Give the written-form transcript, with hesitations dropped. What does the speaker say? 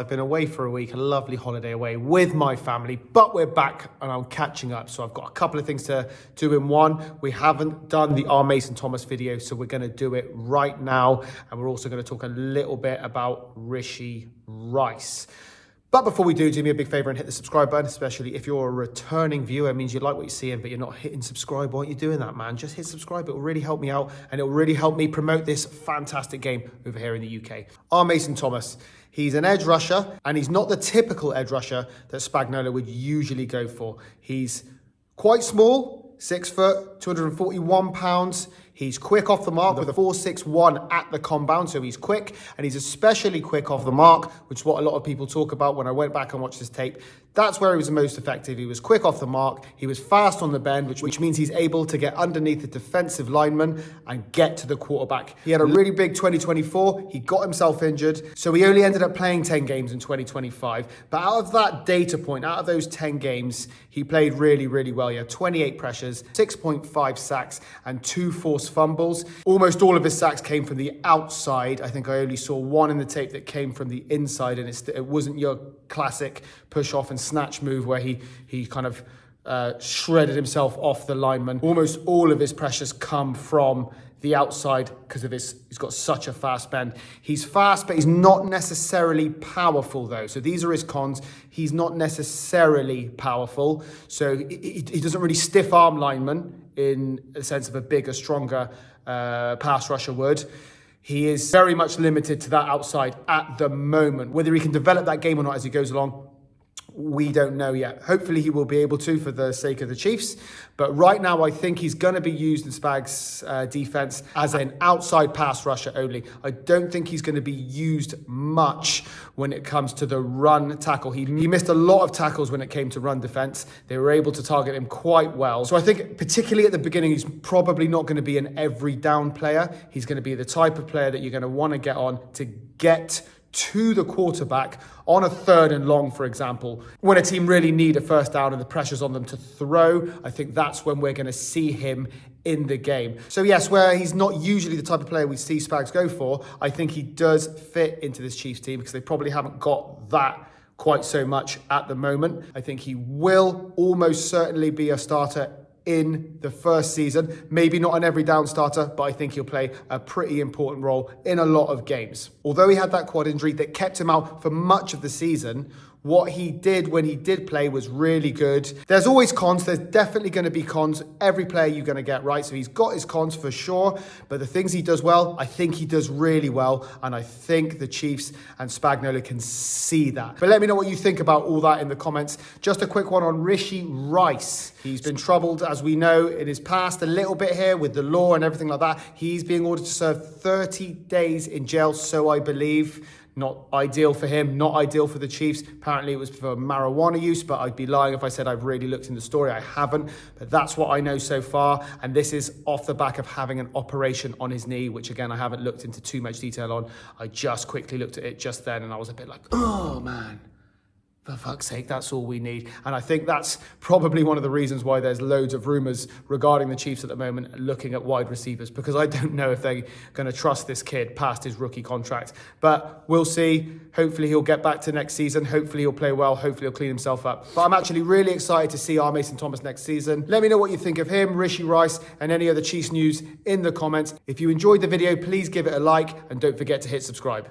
I've been away for a week, a lovely holiday away with my family, but we're back and I'm catching up. So I've got a couple of things to do in one. We haven't done the R. Mason Thomas video, so we're going to do it right now. And we're also going to talk a little bit about Rishi Rice. But before we do me a big favor and hit the subscribe button, especially if you're a returning viewer. It means you like what you're seeing, but you're not hitting subscribe. Why aren't you doing that, man? Just hit subscribe. It will really help me out, and it will really help me promote this fantastic game over here in the UK. R. Mason Thomas. He's an edge rusher, and he's not the typical edge rusher that Spagnuolo would usually go for. He's quite small, 6 foot, 241 pounds. He's quick off the mark with a 4.61 at the compound, so he's quick, and he's especially quick off the mark, which is what a lot of people talk about. When I went back and watched his tape, that's where he was the most effective. He was quick off the mark, he was fast on the bend, which means he's able to get underneath the defensive lineman and get to the quarterback. He had a really big 2024, he got himself injured, so he only ended up playing 10 games in 2025. But out of that data point, out of those 10 games, he played really, really well. He had 28 pressures, 6.5 sacks, and 2 forced fumbles. Almost all of his sacks came from the outside. I think I only saw one in the tape that came from the inside, and it wasn't your classic push off and snatch move where he kind of shredded himself off the lineman. Almost all of his pressures come from the outside because of he's got such a fast bend. He's fast, but he's not necessarily powerful though. So these are his cons. He's not necessarily powerful. So he doesn't really stiff arm linemen in the sense of a bigger, stronger pass rusher would. He is very much limited to that outside at the moment. Whether he can develop that game or not as he goes along, we don't know yet. Hopefully he will be able to for the sake of the Chiefs. But right now, I think he's going to be used in Spags' defense as an outside pass rusher only. I don't think he's going to be used much when it comes to the run tackle. He missed a lot of tackles when it came to run defense. They were able to target him quite well. So I think particularly at the beginning, he's probably not going to be an every down player. He's going to be the type of player that you're going to want to get on to get to the quarterback on a 3rd and long, for example. When a team really need a first down and the pressure's on them to throw, I think that's when we're going to see him in the game. So yes, where he's not usually the type of player we see Spags go for, I think he does fit into this Chiefs team because they probably haven't got that quite so much at the moment. I think he will almost certainly be a starter in the first season. Maybe not an every down starter, but I think he'll play a pretty important role in a lot of games. Although he had that quad injury that kept him out for much of the season, what he did when he did play was really good. There's always cons. There's definitely going to be cons. Every player you're going to get, right? So he's got his cons for sure, but the things he does well, I think he does really well, and I think the Chiefs and Spagnuolo can see that. But let me know what you think about all that in the comments. Just a quick one on Rishi Rice. He's been troubled, as we know, in his past a little bit here with the law and everything like that. He's being ordered to serve 30 days in jail, so I believe. Not ideal for him, not ideal for the Chiefs. Apparently it was for marijuana use, but I'd be lying if I said I've really looked in the story. I haven't, but that's what I know so far. And this is off the back of having an operation on his knee, which again, I haven't looked into too much detail on. I just quickly looked at it just then and I was a bit like, oh man. For fuck's sake, that's all we need. And I think that's probably one of the reasons why there's loads of rumours regarding the Chiefs at the moment looking at wide receivers, because I don't know if they're going to trust this kid past his rookie contract. But we'll see. Hopefully he'll get back to next season. Hopefully he'll play well. Hopefully he'll clean himself up. But I'm actually really excited to see R. Mason Thomas next season. Let me know what you think of him, Rishi Rice, and any other Chiefs news in the comments. If you enjoyed the video, please give it a like and don't forget to hit subscribe.